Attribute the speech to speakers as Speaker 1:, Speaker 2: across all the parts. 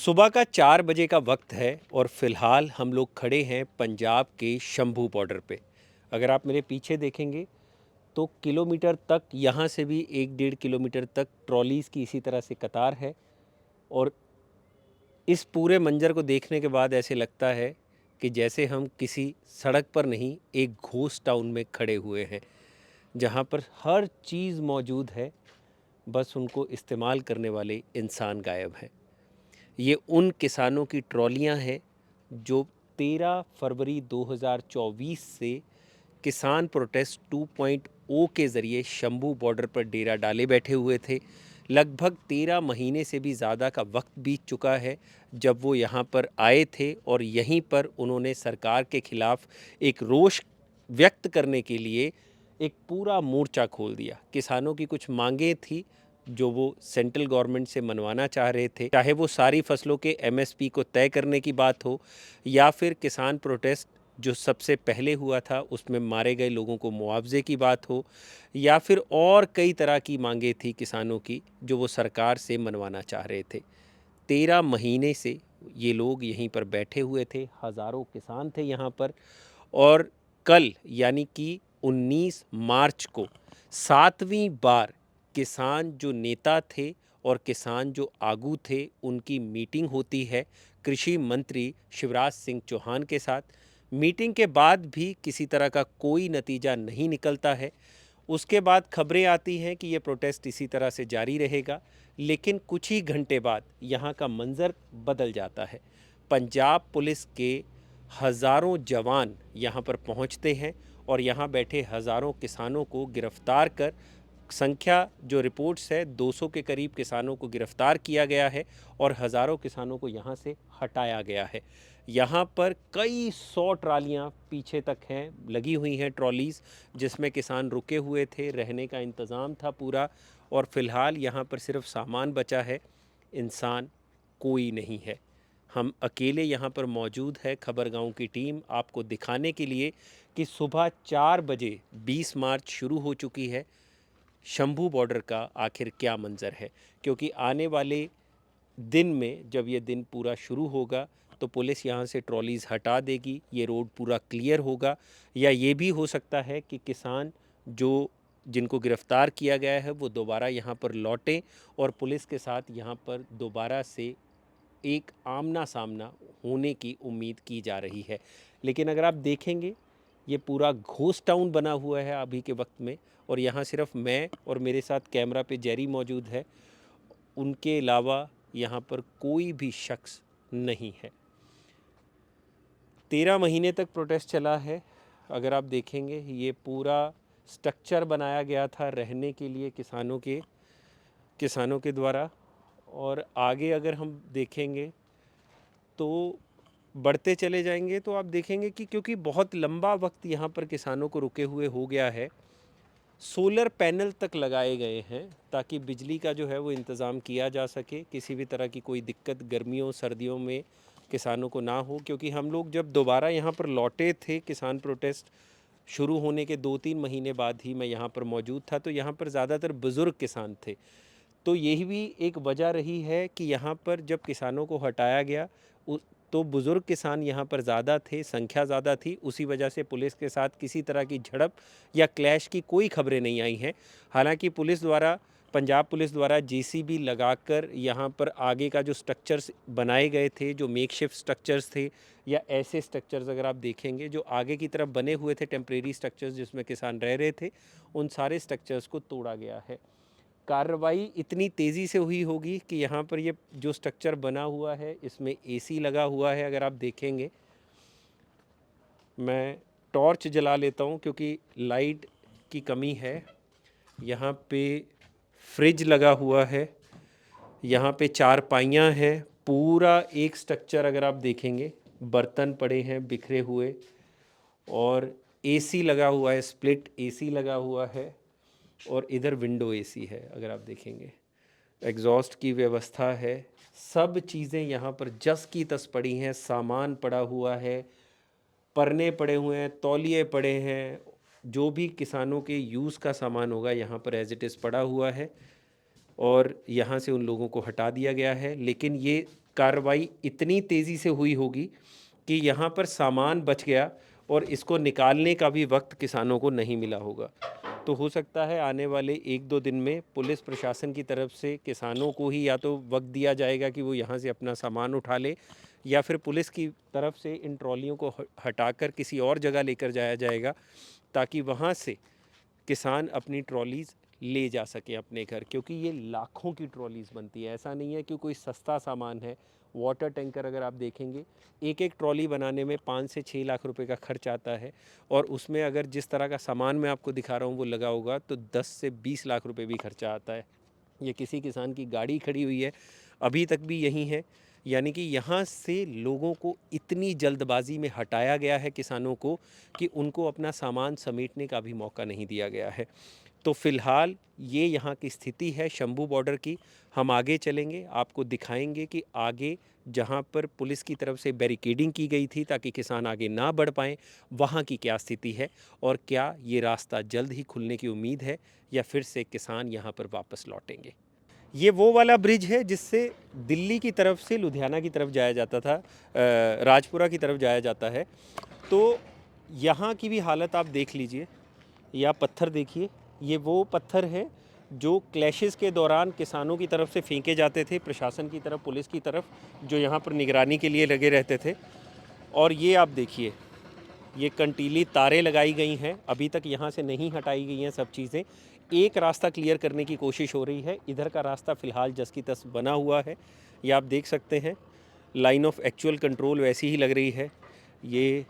Speaker 1: सुबह का 4 बजे का वक्त है और फ़िलहाल हम लोग खड़े हैं पंजाब के शंभू बॉर्डर पे। अगर आप मेरे पीछे देखेंगे तो किलोमीटर तक यहाँ से भी 1 डेढ़ किलोमीटर तक ट्रॉलीज़ की इसी तरह से कतार है और इस पूरे मंज़र को देखने के बाद ऐसे लगता है कि जैसे हम किसी सड़क पर नहीं, एक घोस्ट टाउन में खड़े हुए हैं, जहाँ पर हर चीज़ मौजूद है, बस उनको इस्तेमाल करने वाले इंसान गायब हैं। ये उन किसानों की ट्रॉलियां हैं जो 13 फरवरी 2024 से किसान प्रोटेस्ट 2.0 के ज़रिए शंभू बॉर्डर पर डेरा डाले बैठे हुए थे। लगभग 13 महीने से भी ज़्यादा का वक्त बीत चुका है जब वो यहाँ पर आए थे और यहीं पर उन्होंने सरकार के खिलाफ एक रोष व्यक्त करने के लिए एक पूरा मोर्चा खोल दिया। किसानों की कुछ मांगें थी जो वो सेंट्रल गवर्नमेंट से मनवाना चाह रहे थे, चाहे वो सारी फसलों के एमएसपी को तय करने की बात हो या फिर किसान प्रोटेस्ट जो सबसे पहले हुआ था उसमें मारे गए लोगों को मुआवजे की बात हो या फिर और कई तरह की मांगें थी किसानों की जो वो सरकार से मनवाना चाह रहे थे। 13 महीने से ये लोग यहीं पर बैठे हुए थे, हज़ारों किसान थे यहाँ पर और कल यानी कि 19 मार्च को 7वीं बार किसान जो नेता थे और किसान जो आगू थे उनकी मीटिंग होती है कृषि मंत्री शिवराज सिंह चौहान के साथ। मीटिंग के बाद भी किसी तरह का कोई नतीजा नहीं निकलता है। उसके बाद खबरें आती हैं कि ये प्रोटेस्ट इसी तरह से जारी रहेगा, लेकिन कुछ ही घंटे बाद यहाँ का मंज़र बदल जाता है। पंजाब पुलिस के हज़ारों जवान यहाँ पर पहुँचते हैं और यहाँ बैठे हज़ारों किसानों को गिरफ्तार कर संख्या जो रिपोर्ट्स है 200 के करीब किसानों को गिरफ्तार किया गया है और हज़ारों किसानों को यहाँ से हटाया गया है। यहाँ पर कई 100 ट्रालियाँ पीछे तक हैं, लगी हुई हैं ट्रॉलीज़ जिसमें किसान रुके हुए थे, रहने का इंतज़ाम था पूरा और फ़िलहाल यहाँ पर सिर्फ सामान बचा है, इंसान कोई नहीं है। हम अकेले यहाँ पर मौजूद है खबरगांव की टीम आपको दिखाने के लिए कि सुबह 4 बजे 20 मार्च शुरू हो चुकी है शंभू बॉर्डर का आखिर क्या मंज़र है, क्योंकि आने वाले दिन में जब ये दिन पूरा शुरू होगा तो पुलिस यहाँ से ट्रॉलीज़ हटा देगी, ये रोड पूरा क्लियर होगा या ये भी हो सकता है कि किसान जो जिनको गिरफ्तार किया गया है वो दोबारा यहाँ पर लौटें और पुलिस के साथ यहाँ पर दोबारा से एक आमना सामना होने की उम्मीद की जा रही है। लेकिन अगर आप देखेंगे ये पूरा घोस्ट टाउन बना हुआ है अभी के वक्त में और यहाँ सिर्फ मैं और मेरे साथ कैमरा पे जेरी मौजूद है, उनके अलावा यहाँ पर कोई भी शख्स नहीं है। 13 महीने तक प्रोटेस्ट चला है। अगर आप देखेंगे ये पूरा स्ट्रक्चर बनाया गया था रहने के लिए किसानों के द्वारा और आगे अगर हम देखेंगे तो बढ़ते चले जाएंगे तो आप देखेंगे कि क्योंकि बहुत लंबा वक्त यहाँ पर किसानों को रुके हुए हो गया है, सोलर पैनल तक लगाए गए हैं ताकि बिजली का जो है वो इंतज़ाम किया जा सके, किसी भी तरह की कोई दिक्कत गर्मियों सर्दियों में किसानों को ना हो। क्योंकि हम लोग जब दोबारा यहाँ पर लौटे थे किसान प्रोटेस्ट शुरू होने के 2-3 महीने बाद ही मैं यहाँ पर मौजूद था, तो यहाँ पर ज़्यादातर बुज़ुर्ग किसान थे। तो यही भी एक वजह रही है कि यहाँ पर जब किसानों को हटाया गया तो बुज़ुर्ग किसान यहाँ पर ज़्यादा थे, संख्या ज़्यादा थी, उसी वजह से पुलिस के साथ किसी तरह की झड़प या क्लैश की कोई खबरें नहीं आई हैं। हालांकि पंजाब पुलिस द्वारा जेसीबी लगाकर यहाँ पर आगे का जो स्ट्रक्चर्स बनाए गए थे, जो मेकशिफ्ट स्ट्रक्चर्स थे या ऐसे स्ट्रक्चर्स अगर आप देखेंगे जो आगे की तरफ बने हुए थे टेम्परेरी स्ट्रक्चर्स जिसमें किसान रह रहे थे, उन सारे स्ट्रक्चर्स को तोड़ा गया है। कार्रवाई इतनी तेज़ी से हुई होगी कि यहाँ पर ये जो स्ट्रक्चर बना हुआ है इसमें एसी लगा हुआ है। अगर आप देखेंगे, मैं टॉर्च जला लेता हूँ क्योंकि लाइट की कमी है। यहाँ पे फ्रिज लगा हुआ है, यहाँ पे चारपाइयाँ हैं, पूरा एक स्ट्रक्चर अगर आप देखेंगे बर्तन पड़े हैं बिखरे हुए और एसी लगा हुआ है, स्प्लिट एसी लगा हुआ है और इधर विंडो एसी है। अगर आप देखेंगे एग्जॉस्ट की व्यवस्था है, सब चीज़ें यहाँ पर जस की तस पड़ी हैं, सामान पड़ा हुआ है, परने पड़े हुए हैं, तौलिए पड़े हैं, जो भी किसानों के यूज़ का सामान होगा यहाँ पर एज इट इज़ पड़ा हुआ है और यहाँ से उन लोगों को हटा दिया गया है। लेकिन ये कार्रवाई इतनी तेज़ी से हुई होगी कि यहाँ पर सामान बच गया और इसको निकालने का भी वक्त किसानों को नहीं मिला होगा। तो हो सकता है आने वाले 1-2 दिन में पुलिस प्रशासन की तरफ से किसानों को ही या तो वक्त दिया जाएगा कि वो यहाँ से अपना सामान उठा ले, या फिर पुलिस की तरफ से इन ट्रॉलियों को हटाकर किसी और जगह लेकर जाया जाएगा, ताकि वहाँ से किसान अपनी ट्रॉलीज़ ले जा सकें अपने घर, क्योंकि ये लाखों की ट्रॉलीज़ बनती है। ऐसा नहीं है कि कोई सस्ता सामान है। वाटर टैंकर अगर आप देखेंगे, एक एक ट्रॉली बनाने में 5 से 6 लाख रुपए का खर्च आता है, और उसमें अगर जिस तरह का सामान मैं आपको दिखा रहा हूँ वो लगा होगा तो 10 से 20 लाख रुपए भी खर्चा आता है। ये किसी किसान की गाड़ी खड़ी हुई है, अभी तक भी यहीं है। यानी कि यहाँ से लोगों को इतनी जल्दबाजी में हटाया गया है किसानों को, कि उनको अपना सामान समेटने का भी मौका नहीं दिया गया है। तो फ़िलहाल ये यहाँ की स्थिति है शंभू बॉर्डर की। हम आगे चलेंगे, आपको दिखाएंगे कि आगे जहाँ पर पुलिस की तरफ से बैरिकेडिंग की गई थी ताकि किसान आगे ना बढ़ पाएँ, वहाँ की क्या स्थिति है, और क्या ये रास्ता जल्द ही खुलने की उम्मीद है, या फिर से किसान यहाँ पर वापस लौटेंगे। ये वो वाला ब्रिज है जिससे दिल्ली की तरफ से लुधियाना की तरफ जाया जाता था, राजपुरा की तरफ जाया जाता है। तो यहाँ की भी हालत आप देख लीजिए, या पत्थर देखिए, ये वो पत्थर हैं जो क्लैशेस के दौरान किसानों की तरफ से फेंके जाते थे प्रशासन की तरफ, पुलिस की तरफ, जो यहाँ पर निगरानी के लिए लगे रहते थे। और ये आप देखिए, ये कंटीली तारें लगाई गई हैं, अभी तक यहाँ से नहीं हटाई गई हैं सब चीज़ें। एक रास्ता क्लियर करने की कोशिश हो रही है, इधर का रास्ता फ़िलहाल जस की तस बना हुआ है। ये आप देख सकते हैं, लाइन ऑफ एक्चुअल कंट्रोल वैसी ही लग रही है। ये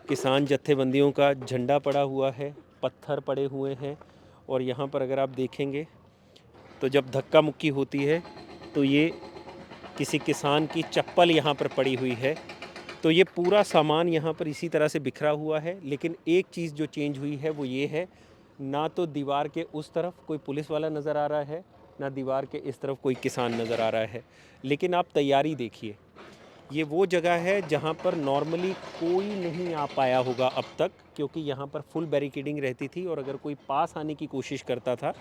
Speaker 1: किसान जत्थेबंदियों का झंडा पड़ा हुआ है, पत्थर पड़े हुए हैं, और यहाँ पर अगर आप देखेंगे तो जब धक्का मुक्की होती है तो ये किसी किसान की चप्पल यहाँ पर पड़ी हुई है। तो ये पूरा सामान यहाँ पर इसी तरह से बिखरा हुआ है। लेकिन एक चीज़ जो चेंज हुई है वो ये है, ना तो दीवार के उस तरफ कोई पुलिस वाला नज़र आ रहा है, ना दीवार के इस तरफ कोई किसान नज़र आ रहा है। लेकिन आप तैयारी देखिए, ये वो जगह है जहाँ पर नॉर्मली कोई नहीं आ पाया होगा अब तक, क्योंकि यहाँ पर फुल बैरिकेडिंग रहती थी, और अगर कोई पास आने की कोशिश करता था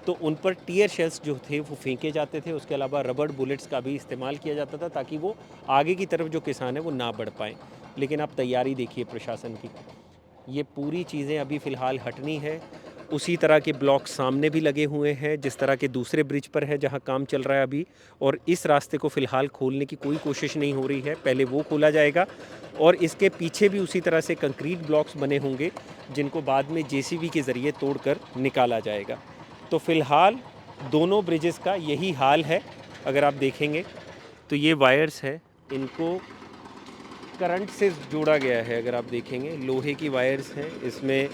Speaker 1: तो उन पर टीयर शेल्स जो थे वो फेंके जाते थे। उसके अलावा रबड़ बुलेट्स का भी इस्तेमाल किया जाता था ताकि वो आगे की तरफ जो किसान है वो ना बढ़ पाएँ। लेकिन आप तैयारी देखिए प्रशासन की, ये पूरी चीज़ें अभी फ़िलहाल हटनी है। उसी तरह के ब्लॉक सामने भी लगे हुए हैं जिस तरह के दूसरे ब्रिज पर है जहां काम चल रहा है अभी, और इस रास्ते को फ़िलहाल खोलने की कोई कोशिश नहीं हो रही है। पहले वो खोला जाएगा, और इसके पीछे भी उसी तरह से कंक्रीट ब्लॉक्स बने होंगे जिनको बाद में जेसीबी के ज़रिए तोड़कर निकाला जाएगा। तो फ़िलहाल दोनों ब्रिजेस का यही हाल है। अगर आप देखेंगे तो ये वायर्स है, इनको करंट से जोड़ा गया है। अगर आप देखेंगे लोहे की वायर्स हैं, इसमें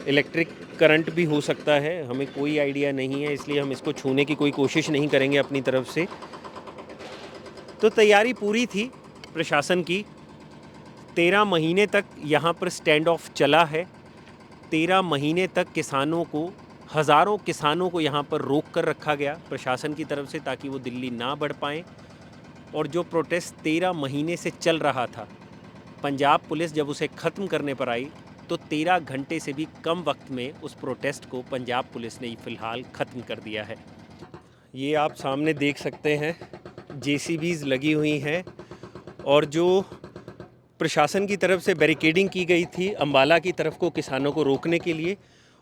Speaker 1: इलेक्ट्रिक करंट भी हो सकता है, हमें कोई आइडिया नहीं है, इसलिए हम इसको छूने की कोई कोशिश नहीं करेंगे अपनी तरफ से। तो तैयारी पूरी थी प्रशासन की। 13 महीने तक यहाँ पर स्टैंड ऑफ चला है। 13 महीने तक किसानों को, हज़ारों किसानों को यहाँ पर रोक कर रखा गया प्रशासन की तरफ से ताकि वो दिल्ली ना बढ़ पाएँ। और जो प्रोटेस्ट 13 महीने से चल रहा था, पंजाब पुलिस जब उसे ख़त्म करने पर आई तो 13 घंटे से भी कम वक्त में उस प्रोटेस्ट को पंजाब पुलिस ने फ़िलहाल ख़त्म कर दिया है। ये आप सामने देख सकते हैं, जेसीबीज़ लगी हुई हैं, और जो प्रशासन की तरफ से बैरिकेडिंग की गई थी अम्बाला की तरफ को किसानों को रोकने के लिए,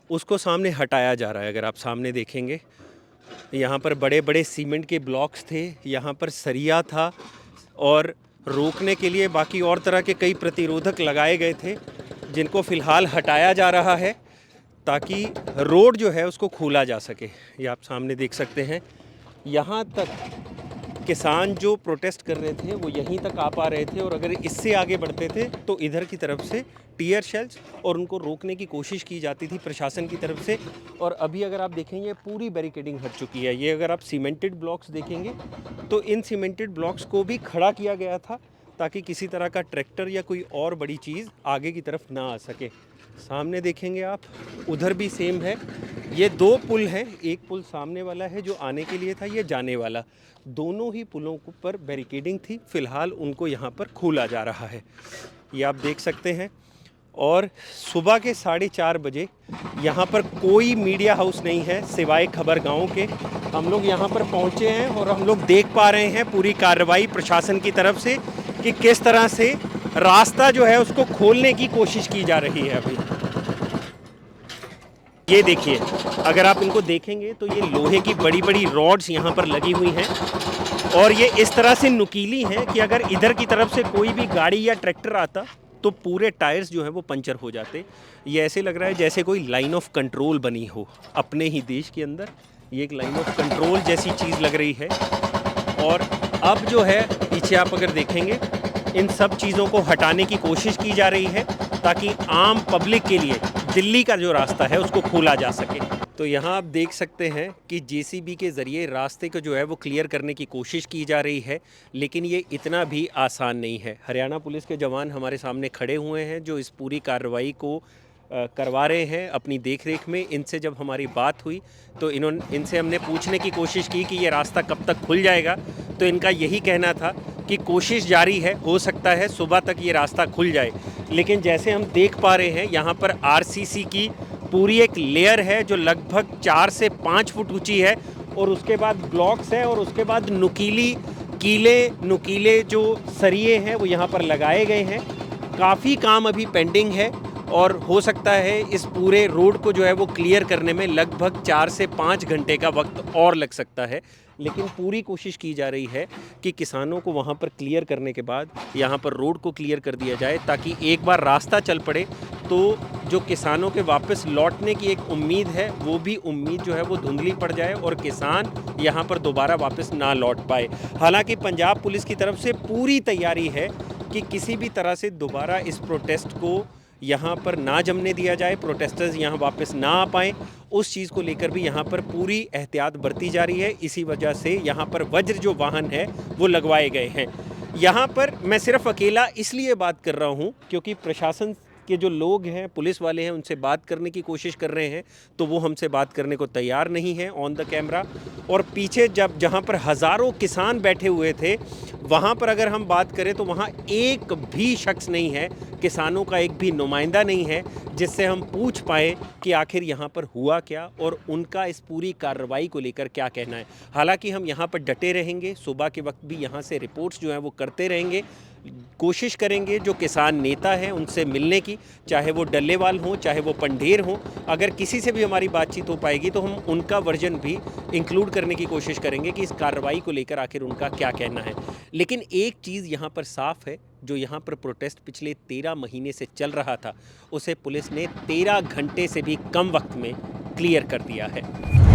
Speaker 1: उसको सामने हटाया जा रहा है। अगर आप सामने देखेंगे, यहाँ पर बड़े बड़े सीमेंट के ब्लॉक्स थे, यहाँ पर सरिया था, और रोकने के लिए बाकी और तरह के कई प्रतिरोधक लगाए गए थे जिनको फ़िलहाल हटाया जा रहा है ताकि रोड जो है उसको खोला जा सके। ये आप सामने देख सकते हैं, यहाँ तक किसान जो प्रोटेस्ट कर रहे थे वो यहीं तक आ पा रहे थे, और अगर इससे आगे बढ़ते थे तो इधर की तरफ से टीयर शेल्स और उनको रोकने की कोशिश की जाती थी प्रशासन की तरफ से। और अभी अगर आप देखेंगे पूरी बैरिकेडिंग हट चुकी है। ये अगर आप सीमेंटेड ब्लॉक्स देखेंगे तो इन सीमेंटेड ब्लॉक्स को भी खड़ा किया गया था ताकि किसी तरह का ट्रैक्टर या कोई और बड़ी चीज़ आगे की तरफ ना आ सके। सामने देखेंगे आप, उधर भी सेम है। ये 2 पुल हैं, एक पुल सामने वाला है जो आने के लिए था, ये जाने वाला। दोनों ही पुलों पर बैरिकेडिंग थी, फ़िलहाल उनको यहाँ पर खोला जा रहा है, ये आप देख सकते हैं। और सुबह के 4:30 बजे यहाँ पर कोई मीडिया हाउस नहीं है सिवाय खबर गाँव के। हम लोग यहाँ पर पहुँचे हैं और हम लोग देख पा रहे हैं पूरी कार्रवाई प्रशासन की तरफ से कि किस तरह से रास्ता जो है उसको खोलने की कोशिश की जा रही है। अभी ये देखिए, अगर आप इनको देखेंगे तो ये लोहे की बड़ी बड़ी रॉड्स यहाँ पर लगी हुई हैं और ये इस तरह से नुकीली हैं कि अगर इधर की तरफ से कोई भी गाड़ी या ट्रैक्टर आता तो पूरे टायर्स जो हैं वो पंचर हो जाते। ये ऐसे लग रहा है जैसे कोई लाइन ऑफ कंट्रोल बनी हो अपने ही देश के अंदर। ये एक लाइन ऑफ कंट्रोल जैसी चीज़ लग रही है। और अब जो है पीछे आप अगर देखेंगे इन सब चीज़ों को हटाने की कोशिश की जा रही है ताकि आम पब्लिक के लिए दिल्ली का जो रास्ता है उसको खोला जा सके। तो यहाँ आप देख सकते हैं कि जेसीबी के ज़रिए रास्ते को जो है वो क्लियर करने की कोशिश की जा रही है, लेकिन ये इतना भी आसान नहीं है। हरियाणा पुलिस के जवान हमारे सामने खड़े हुए हैं जो इस पूरी कार्रवाई को करवा रहे हैं अपनी देखरेख में। इनसे जब हमारी बात हुई तो इनसे हमने पूछने की कोशिश की कि ये रास्ता कब तक खुल जाएगा, तो इनका यही कहना था कि कोशिश जारी है, हो सकता है सुबह तक ये रास्ता खुल जाए। लेकिन जैसे हम देख पा रहे हैं यहाँ पर आरसीसी की पूरी एक लेयर है जो लगभग 4 से 5 फुट ऊंची है और उसके बाद ब्लॉक्स है और उसके बाद नुकीले जो सरिये हैं वो यहाँ पर लगाए गए हैं। काफ़ी काम अभी पेंडिंग है और हो सकता है इस पूरे रोड को जो है वो क्लियर करने में लगभग 4 से 5 घंटे का वक्त और लग सकता है। लेकिन पूरी कोशिश की जा रही है कि किसानों को वहाँ पर क्लियर करने के बाद यहाँ पर रोड को क्लियर कर दिया जाए ताकि एक बार रास्ता चल पड़े तो जो किसानों के वापस लौटने की एक उम्मीद है वो भी उम्मीद जो है वो धुंधली पड़ जाए और किसान यहाँ पर दोबारा वापस ना लौट पाए। हालांकि पंजाब पुलिस की तरफ से पूरी तैयारी है कि किसी भी तरह से दोबारा इस प्रोटेस्ट को यहाँ पर ना जमने दिया जाए, प्रोटेस्टर्स यहाँ वापस ना आ पाएँ। उस चीज़ को लेकर भी यहाँ पर पूरी एहतियात बरती जा रही है। इसी वजह से यहाँ पर वज्र जो वाहन है वो लगवाए गए हैं। यहाँ पर मैं सिर्फ अकेला इसलिए बात कर रहा हूँ क्योंकि प्रशासन के जो लोग हैं, पुलिस वाले हैं, उनसे बात करने की कोशिश कर रहे हैं तो वो हमसे बात करने को तैयार नहीं है ऑन द कैमरा। और पीछे जहाँ पर हज़ारों किसान बैठे हुए थे वहाँ पर अगर हम बात करें तो वहाँ एक भी शख्स नहीं है, किसानों का एक भी नुमाइंदा नहीं है जिससे हम पूछ पाए कि आखिर यहाँ पर हुआ क्या और उनका इस पूरी कार्रवाई को लेकर क्या कहना है। हालांकि हम यहाँ पर डटे रहेंगे, सुबह के वक्त भी यहाँ से रिपोर्ट्स जो हैं वो करते रहेंगे, कोशिश करेंगे जो किसान नेता हैं उनसे मिलने की, चाहे वो डल्लेवाल हों चाहे वो पंढेर हों। अगर किसी से भी हमारी बातचीत हो पाएगी तो हम उनका वर्जन भी इंक्लूड करने की कोशिश करेंगे कि इस कार्रवाई को लेकर आखिर उनका क्या कहना है। लेकिन एक चीज़ यहाँ पर साफ है, जो यहाँ पर प्रोटेस्ट पिछले 13 महीने से चल रहा था उसे पुलिस ने 13 घंटे से भी कम वक्त में क्लियर कर दिया है।